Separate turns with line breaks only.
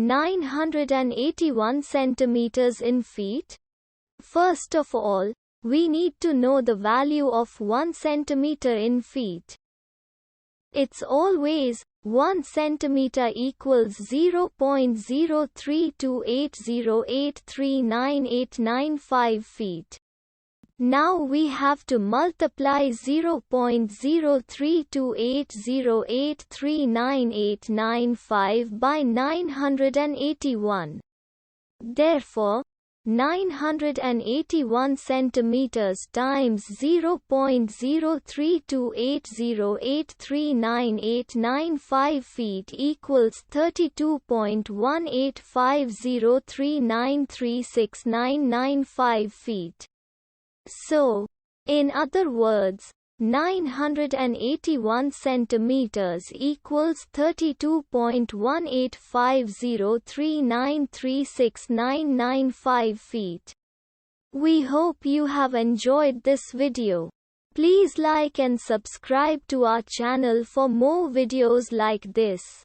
981 centimeters in feet? First of all, we need to know the value of 1 centimeter in feet. It's always 1 centimeter equals 0.03280839895 feet. Now we have to multiply 0.03280839895 by 981. Therefore, 981 centimeters times 0.03280839895 feet equals 32.185039369995 feet. So, in other words, 981 centimeters equals 32.185039369995 feet. We hope you have enjoyed this video. Please like and subscribe to our channel for more videos like this.